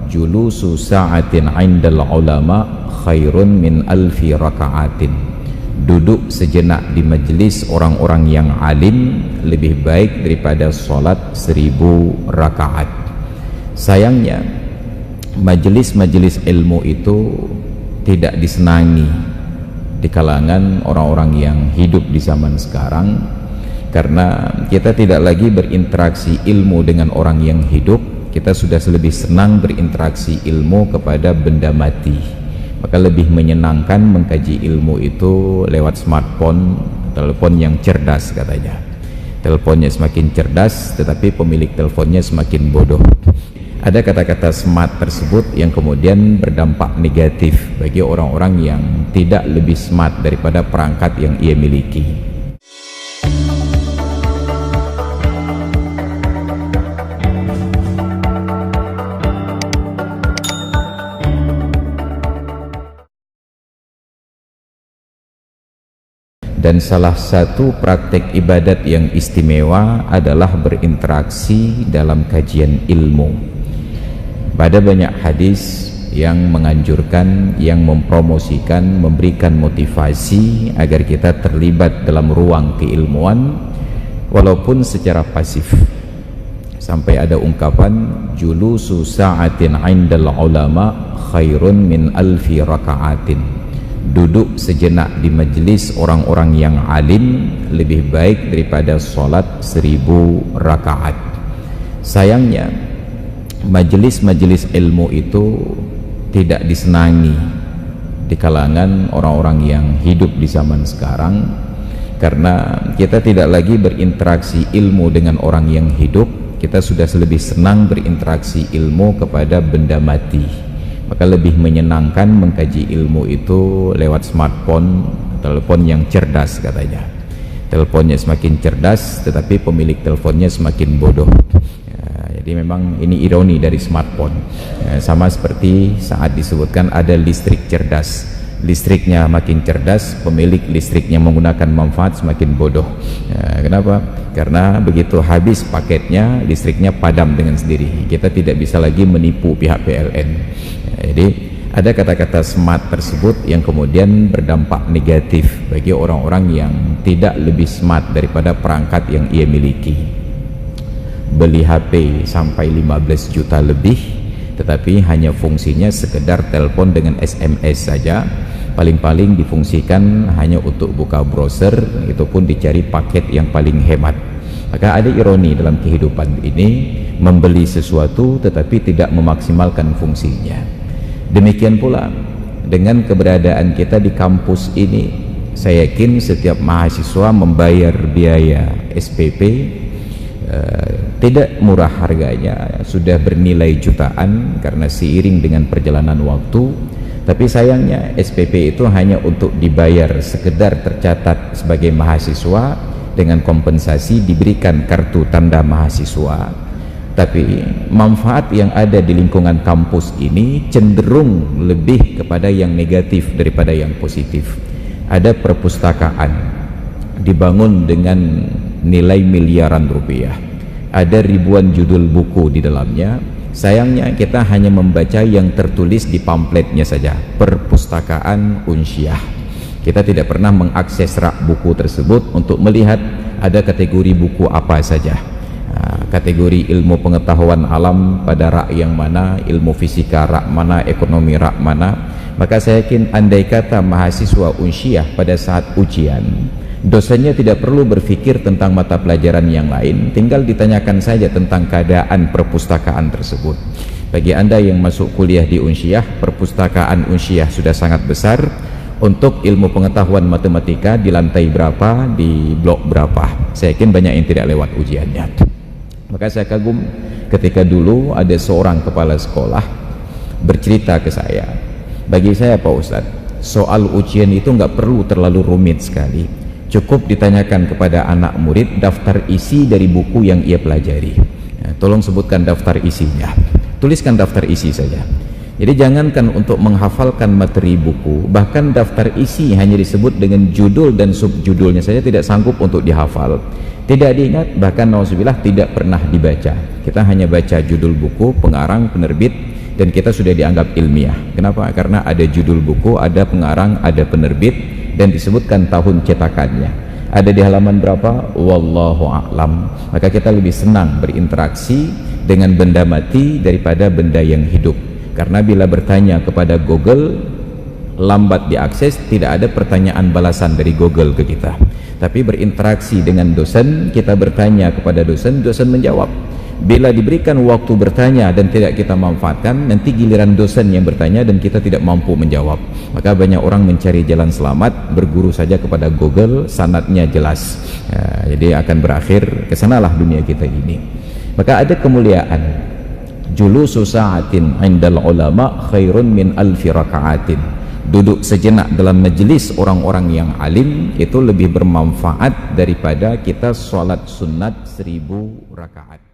julusu sa'atin 'indal ulama khairun min alfi raka'atin. Duduk sejenak di majelis orang-orang yang alim lebih baik daripada sholat 1000 rakaat. Sayangnya majelis-majelis ilmu itu tidak disenangi di kalangan orang-orang yang hidup di zaman sekarang, karena kita tidak lagi berinteraksi ilmu dengan orang yang hidup. Kita sudah lebih senang berinteraksi ilmu kepada benda mati. Maka lebih menyenangkan mengkaji ilmu itu lewat smartphone, telepon yang cerdas katanya. Teleponnya semakin cerdas, tetapi pemilik teleponnya semakin bodoh. Ada kata-kata smart tersebut yang kemudian berdampak negatif bagi orang-orang yang tidak lebih smart daripada perangkat yang ia miliki. Dan salah satu praktek ibadat yang istimewa adalah berinteraksi dalam kajian ilmu. Pada banyak hadis yang menganjurkan, yang mempromosikan, memberikan motivasi agar kita terlibat dalam ruang keilmuan walaupun secara pasif. Sampai ada ungkapan julusu sa'atin 'indal ulama khairun min alfi raka'atin. Duduk sejenak di majelis orang-orang yang alim lebih baik daripada sholat 1000 rakaat. Sayangnya majelis-majelis ilmu itu tidak disenangi di kalangan orang-orang yang hidup di zaman sekarang, karena kita tidak lagi berinteraksi ilmu dengan orang yang hidup. Kita sudah lebih senang berinteraksi ilmu kepada benda mati. Maka lebih menyenangkan mengkaji ilmu itu lewat smartphone, telepon yang cerdas katanya. Teleponnya semakin cerdas, tetapi pemilik teleponnya semakin bodoh. Jadi memang ini ironi dari smartphone. Sama seperti saat disebutkan ada listrik cerdas. Listriknya makin cerdas, pemilik listriknya menggunakan manfaat semakin bodoh. Kenapa? Karena begitu habis paketnya, listriknya padam dengan sendiri. Kita tidak bisa lagi menipu pihak PLN. Jadi ada kata-kata smart tersebut yang kemudian berdampak negatif bagi orang-orang yang tidak lebih smart daripada perangkat yang ia miliki. Beli HP sampai 15 juta lebih, tetapi hanya fungsinya sekedar telepon dengan SMS saja. Paling-paling difungsikan hanya untuk buka browser, itu pun dicari paket yang paling hemat. Maka ada ironi dalam kehidupan ini, membeli sesuatu tetapi tidak memaksimalkan fungsinya. Demikian pula dengan keberadaan kita di kampus ini, saya yakin setiap mahasiswa membayar biaya SPP, tidak murah harganya, sudah bernilai jutaan karena seiring dengan perjalanan waktu. Tapi sayangnya SPP itu hanya untuk dibayar sekedar tercatat sebagai mahasiswa, dengan kompensasi diberikan kartu tanda mahasiswa. Tapi manfaat yang ada di lingkungan kampus ini cenderung lebih kepada yang negatif daripada yang positif. Ada perpustakaan dibangun dengan nilai miliaran rupiah, ada ribuan judul buku di dalamnya. Sayangnya kita hanya membaca yang tertulis di pamfletnya saja, perpustakaan Unsyah. Kita tidak pernah mengakses rak buku tersebut untuk melihat ada kategori buku apa saja, kategori ilmu pengetahuan alam pada rak yang mana, ilmu fisika rak mana, ekonomi rak mana. Maka saya yakin andai kata mahasiswa Unsyah pada saat ujian, dosennya tidak perlu berpikir tentang mata pelajaran yang lain, tinggal ditanyakan saja tentang keadaan perpustakaan tersebut. Bagi Anda yang masuk kuliah di Unsyah, perpustakaan Unsyah sudah sangat besar. Untuk ilmu pengetahuan matematika di lantai berapa, di blok berapa, saya yakin banyak yang tidak lewat ujiannya. Maka saya kagum ketika dulu ada seorang kepala sekolah bercerita ke saya, bagi saya Pak Ustadz, soal ujian itu nggak perlu terlalu rumit sekali, cukup ditanyakan kepada anak murid daftar isi dari buku yang ia pelajari. Tolong sebutkan daftar isinya, tuliskan daftar isi saja. Jadi jangankan untuk menghafalkan materi buku, bahkan daftar isi hanya disebut dengan judul dan subjudulnya saja tidak sanggup untuk dihafal, tidak diingat, bahkan nauzubillah tidak pernah dibaca. Kita hanya baca judul buku, pengarang, penerbit, dan kita sudah dianggap ilmiah. Kenapa? Karena ada judul buku, ada pengarang, ada penerbit, dan disebutkan tahun cetakannya. Ada di halaman berapa? Wallahu a'lam. Maka kita lebih senang berinteraksi dengan benda mati daripada benda yang hidup. Karena bila bertanya kepada Google, lambat diakses, tidak ada pertanyaan balasan dari Google ke kita. Tapi berinteraksi dengan dosen, kita bertanya kepada dosen, dosen menjawab. Bila diberikan waktu bertanya dan tidak kita manfaatkan, nanti giliran dosen yang bertanya dan kita tidak mampu menjawab. Maka banyak orang mencari jalan selamat, berguru saja kepada Google, sanadnya jelas. Ya, jadi akan berakhir kesanalah dunia kita ini. Maka ada kemuliaan. Julusu sa'atin 'indal ulama khairun min alfi raka'atin. Duduk sejenak dalam majelis orang-orang yang alim itu lebih bermanfaat daripada kita sholat sunat 1000 rakaat.